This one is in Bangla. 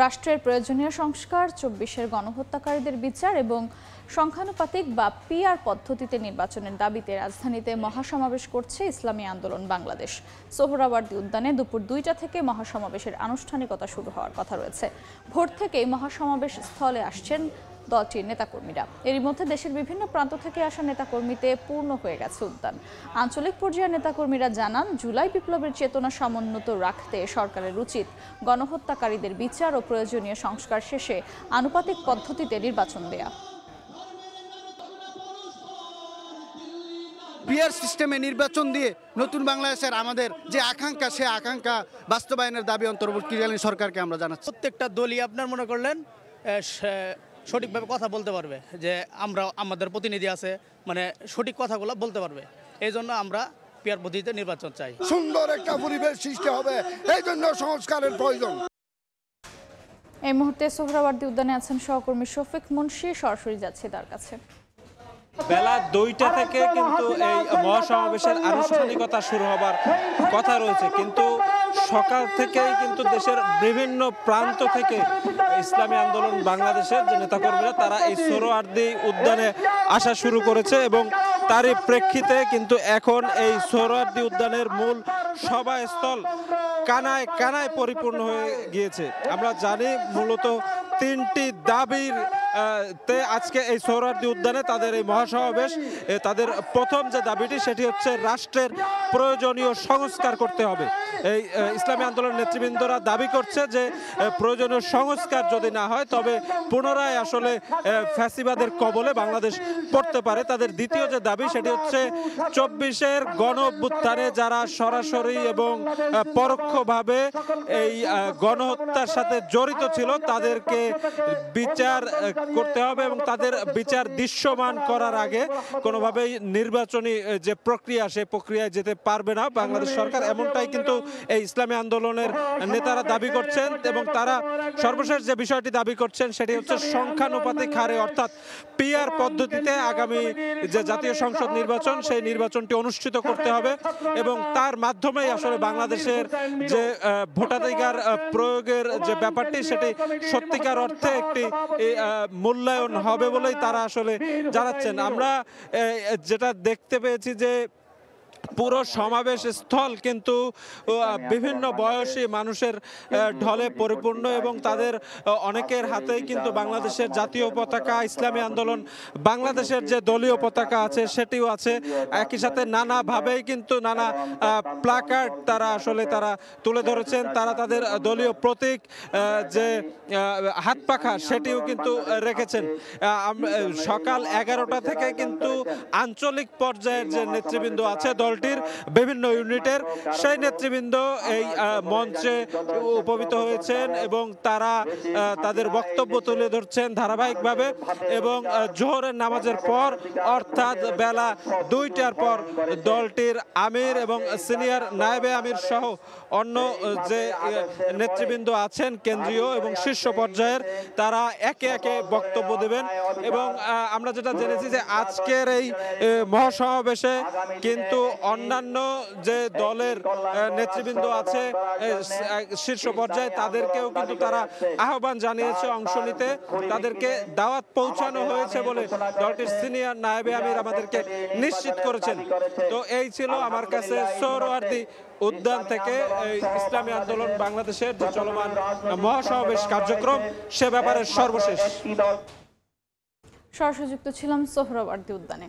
রাষ্ট্রের প্রয়োজনীয় সংস্কার, ২৪-এর গণহত্যাকারীদের বিচার এবং সংখ্যানুপাতিক বা পিআর পদ্ধতিতে নির্বাচনের দাবিতে রাজধানীতে মহাসমাবেশ করছে ইসলামী আন্দোলন বাংলাদেশ। সোহরাওয়ার্দী উদ্যানে দুপুর ২টা থেকে মহাসমাবেশের আনুষ্ঠানিকতা শুরু হওয়ার কথা রয়েছে। ভোর থেকেই মহাসমাবেশ স্থলে আসছেন দলটির নেতাকর্মীরা। এরই মধ্যে দেশের বিভিন্ন প্রান্ত থেকে আসা নেতাকর্মীতে পূর্ণ হয়ে গেছে উদ্যান। আঞ্চলিক পর্যায়ের নেতাকর্মীরা জানান, জুলাই বিপ্লবের চেতনা সমুন্নত রাখতে সরকারের উচিত গণহত্যাকারীদের বিচার ও প্রয়োজনীয় সংস্কার শেষে আনুপাতিক পদ্ধতিতে নির্বাচন দেয়া। পিআর সিস্টেমে নির্বাচন দিয়ে নতুন বাংলাদেশের আমাদের যে আকাঙ্ক্ষা, সে আকাঙ্ক্ষা বাস্তবায়নের দাবি অন্তর্বর্তীকালীন সরকারকে আমরা জানাচ্ছি। প্রত্যেকটা দলই আপনার মনে করলেন সঠিকভাবে কথা বলতে পারবে, যে আমরা আমাদের প্রতিনিধি আছে, মানে সঠিক কথাগুলো বলতে পারবে। এই জন্য আমরা পিআর পদ্ধতিতে নির্বাচন চাই। সুন্দর একটা পরিবেশ সৃষ্টি হবে, এই জন্য সংস্কারের প্রয়োজন। এই মুহূর্তে সোহরাওয়ার্দী উদ্যানে আছেন সহকর্মী শফিক মুন্সি, সরাসরি যাচ্ছে তার কাছে। বেলা ২টা থেকে কিন্তু এই মহাসমাবেশের আনুষ্ঠানিকতা শুরু হবার কথা রয়েছে, কিন্তু সকাল থেকেই কিন্তু দেশের বিভিন্ন প্রান্ত থেকে ইসলামী আন্দোলন বাংলাদেশের যে নেতাকর্মীরা তারা এই সোহরাওয়ার্দী উদ্যানে আসা শুরু করেছে এবং তারই প্রেক্ষিতে কিন্তু এখন এই সোহরাওয়ার্দী উদ্যানের মূল সভাস্থল কানায় কানায় পরিপূর্ণ হয়ে গিয়েছে। আমরা জানি মূলত ৩টি দাবির তে আজকে এই সোহরাওয়ার্দী উদ্যানে তাদের এই মহাসমাবেশ। তাদের প্রথম যে দাবিটি সেটি হচ্ছে রাষ্ট্রের প্রয়োজনীয় সংস্কার করতে হবে। এই ইসলামী আন্দোলন নেতৃবৃন্দরা দাবি করছে যে প্রয়োজনীয় সংস্কার যদি না হয় তবে পুনরায় আসলে ফ্যাসিবাদের কবলে বাংলাদেশ পড়তে পারে। তাদের দ্বিতীয় যে দাবি সেটি হচ্ছে ২৪-এর গণ অভ্যুত্থানে যারা সরাসরি এবং পরোক্ষভাবে এই গণহত্যার সাথে জড়িত ছিল তাদেরকে বিচার করতে হবে এবং তাদের বিচার দৃশ্যমান করার আগে কোনোভাবেই নির্বাচনী যে প্রক্রিয়া সেই প্রক্রিয়ায় যেতে পারবে না বাংলাদেশ সরকার, এমনটাই কিন্তু এই ইসলামী আন্দোলনের নেতারা দাবি করছেন। এবং তারা সর্বশেষ যে বিষয়টি দাবি করছেন সেটি হচ্ছে সংখ্যানুপাতিক হারে অর্থাৎ পিআর পদ্ধতিতে আগামী যে জাতীয় সংসদ নির্বাচন সেই নির্বাচনটি অনুষ্ঠিত করতে হবে এবং তার মাধ্যমেই আসলে বাংলাদেশের যে ভোটাধিকার প্রয়োগের যে ব্যাপারটি সেটি সত্যিকার অর্থে একটি মূল্যায়ন হবে বলেই তারা আসলে জানাচ্ছেন। আমরা যেটা দেখতে পেয়েছি যে পুরো সমাবেশ স্থল কিন্তু বিভিন্ন বয়সী মানুষের ঢলে পরিপূর্ণ এবং তাদের অনেকের হাতেই কিন্তু বাংলাদেশের জাতীয় পতাকা, ইসলামী আন্দোলন বাংলাদেশের যে দলীয় পতাকা আছে সেটিও আছে। একই সাথে নানাভাবেই কিন্তু নানা প্ল্যাকার্ড তারা তুলে ধরেছেন। তারা তাদের দলীয় প্রতীক যে হাত পাখা সেটিও কিন্তু রেখেছেন। সকাল 11টা থেকে কিন্তু আঞ্চলিক পর্যায়ের যে নেতৃবৃন্দ আছে দলটির বিভিন্ন ইউনিটের সেই নেতৃবৃন্দ এই মঞ্চে উপবিত হয়েছেন এবং তারা তাদের বক্তব্য তুলে ধরছেন ধারাবাহিকভাবে। এবং জোহরের নামাজের পর অর্থাৎ বেলা ২টার পর দলটির আমির এবং সিনিয়র নায়েবে আমির সহ অন্য যে নেতৃবৃন্দ আছেন কেন্দ্রীয় এবং শীর্ষ পর্যায়ের তারা একে একে বক্তব্য দেবেন। এবং আমরা যেটা জেনেছি যে আজকের এই মহাসমাবেশে কিন্তু অন্যান্য যে দলের নেতৃবৃন্দ আছে শীর্ষ পর্যায়ে তাদেরকেও কিন্তু তারা আহ্বান জানিয়েছে অংশ নিতে, তাদেরকে দাওয়াত পৌঁছানো হয়েছে বলে দলটির সিনিয়র নায়েবে আমির আমাদেরকে নিশ্চিত করেছেন। তো এই ছিল আমার কাছে সোহরাওয়ার্দী উদ্যান থেকে ইসলামী আন্দোলন বাংলাদেশের যে চলমান মহাসমাবেশ কার্যক্রম সে ব্যাপারে সর্বশেষ। সরাসরি যুক্ত ছিলাম সোহরাওয়ার্দী উদ্যানে।